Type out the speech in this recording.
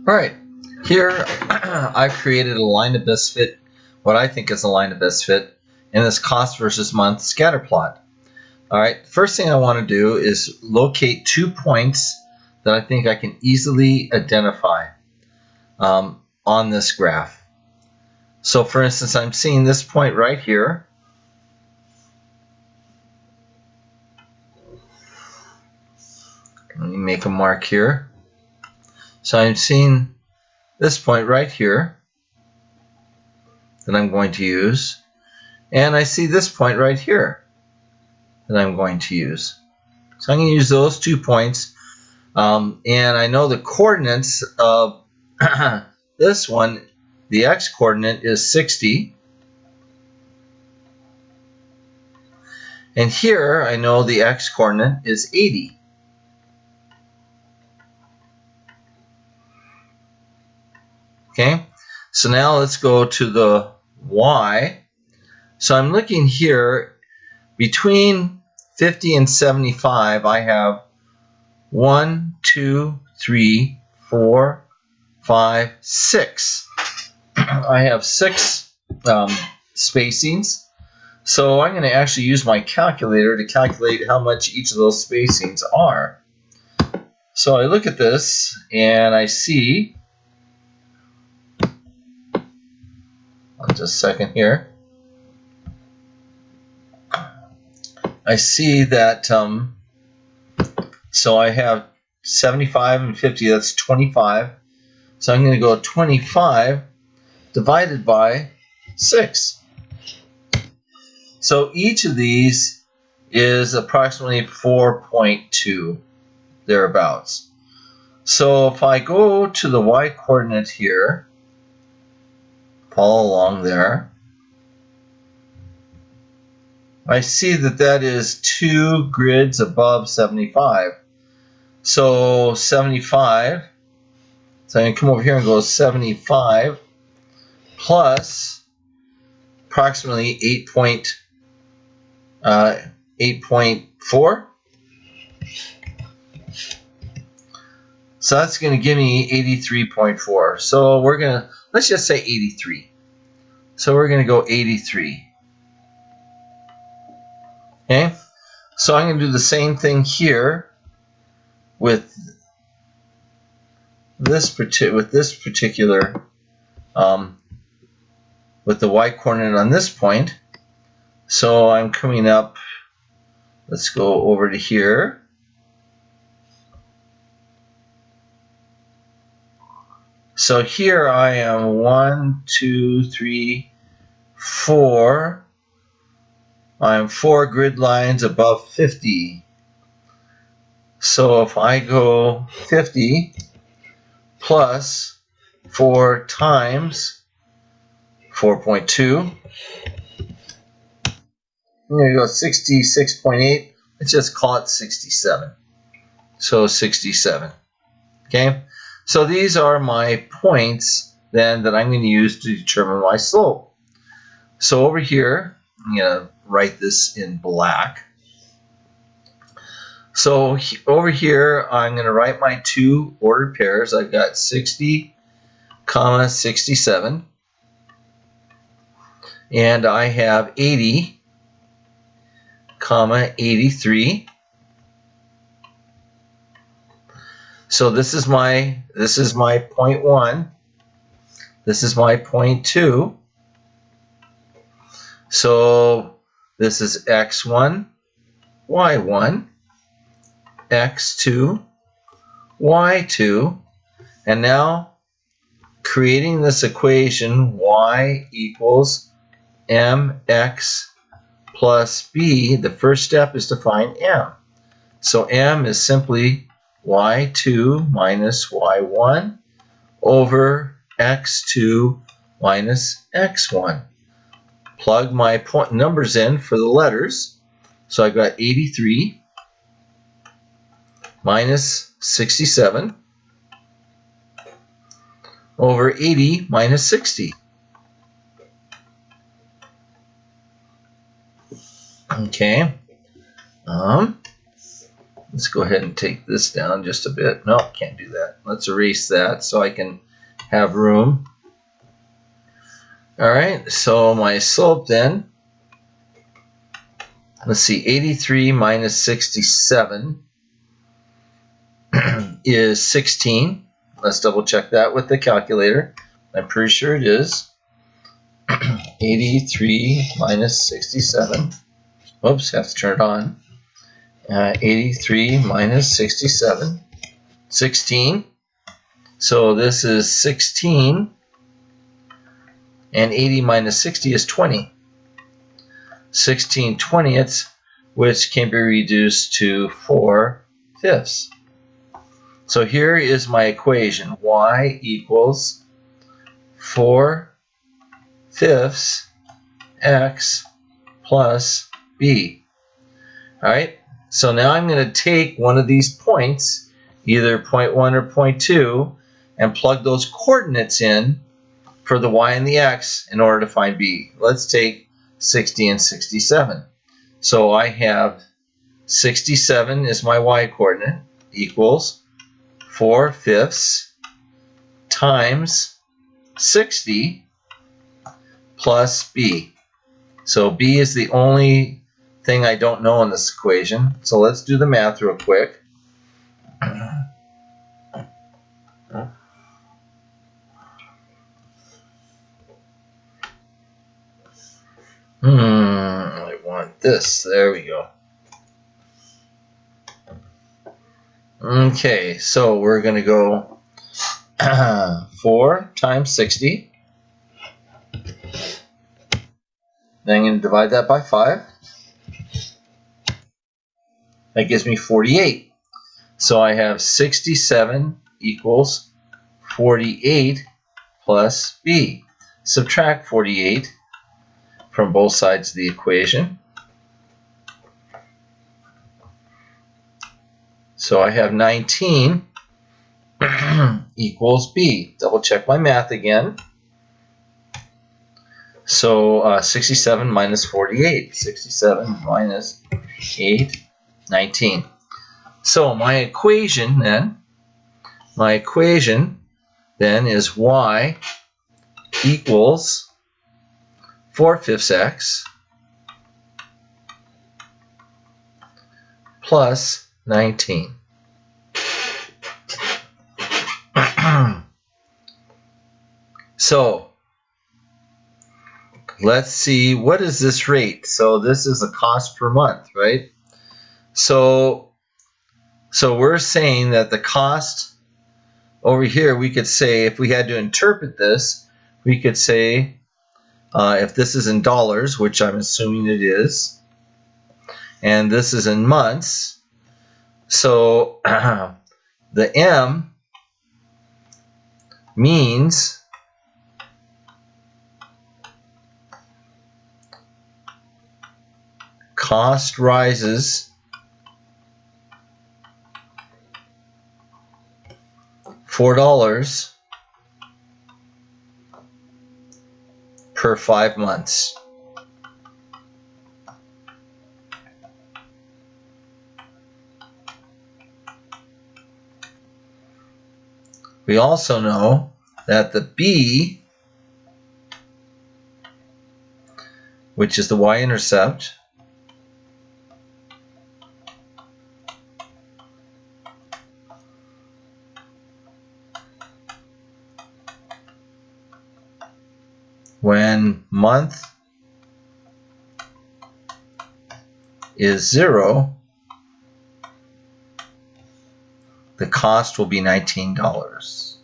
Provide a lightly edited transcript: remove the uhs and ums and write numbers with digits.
Alright, here I've created a line of best fit, what I think is a line of best fit, in this cost versus month scatter plot. Alright, first thing I want to do is locate 2 points that I think I can easily identify on this graph. So for instance, I'm seeing this point right here. Let me make a mark here. So I'm seeing this point right here that I'm going to use, and I see this point right here that I'm going to use. So I'm going to use those 2 points, and I know the coordinates of this one. The x-coordinate is 60, and here I know the x-coordinate is 80. Okay, so now let's go to the y. So I'm looking here between 50 and 75. I have 1, 2, 3, 4, 5, 6. I have 6 spacings. So I'm going to actually use my calculator to calculate how much each of those spacings are. So I look at this and I see, just a second here, I see that, so I have 75 and 50, that's 25. So I'm going to go 25 divided by 6. So each of these is approximately 4.2, thereabouts. So if I go to the y-coordinate here, follow along there, I see that that is 2 grids above 75. So 75, so I can come over here and go 75 plus approximately 8.4. So that's going to give me 83.4. So we're going to, let's just say 83. So we're going to go 83. Okay, so I'm going to do the same thing here with this particular with the y-coordinate on this point. So I'm coming up, let's go over to here. So here I am 1, 2, 3, 4. I'm 4 grid lines above 50. So if I go 50 plus 4 times 4.2, I'm going to go 66.8. Let's just call it 67. So 67. Okay. So these are my points then that I'm going to use to determine my slope. So over here, I'm going to write this in black. So over here, I'm going to write my 2 ordered pairs. I've got 60, 67. And I have 80, 83. So this is my point 1. This is my point 2. So this is x1, y1, x2, y2, and now creating this equation, y equals mx plus b, the first step is to find m. So m is simply y2 minus y1 over x2 minus x1. Plug my point numbers in for the letters. So I've got 83 minus 67 over 80 minus 60. Okay. Let's go ahead and take this down just a bit. No, can't do that. Let's erase that so I can have room. All right, so my slope then, let's see, 83 minus 67 is 16. Let's double check that with the calculator. I'm pretty sure it is. 83 minus 67. Oops, have to turn it on. 83 minus 67. 16. So this is 16. And 80 minus 60 is 20. 16/20ths, which can be reduced to 4/5. So here is my equation. Y equals 4/5 x plus b. All right. So now I'm going to take one of these points, either point 1 or point 2, and plug those coordinates in for the y and the x in order to find b. Let's take 60 and 67. So I have 67 is my y coordinate equals 4/5 times 60 plus b. So b is the only thing I don't know in this equation. So let's do the math real quick. I want this. There we go. Okay, so we're going to go 4 times 60. Then I'm going to divide that by 5. That gives me 48. So I have 67 equals 48 plus b. Subtract 48 from both sides of the equation. So I have 19 equals b. Double check my math again. So 67 minus 48. 67 minus 8, 19. So my equation then is y equals 4/5 x plus 19. So let's see, what is this rate? So this is the cost per month, right? So we're saying that the cost over here, we could say, if we had to interpret this, we could say, if this is in dollars, which I'm assuming it is, and this is in months, so the M means cost rises $4 per 5 months. We also know that the B, which is the y-intercept, when month is 0, the cost will be $19.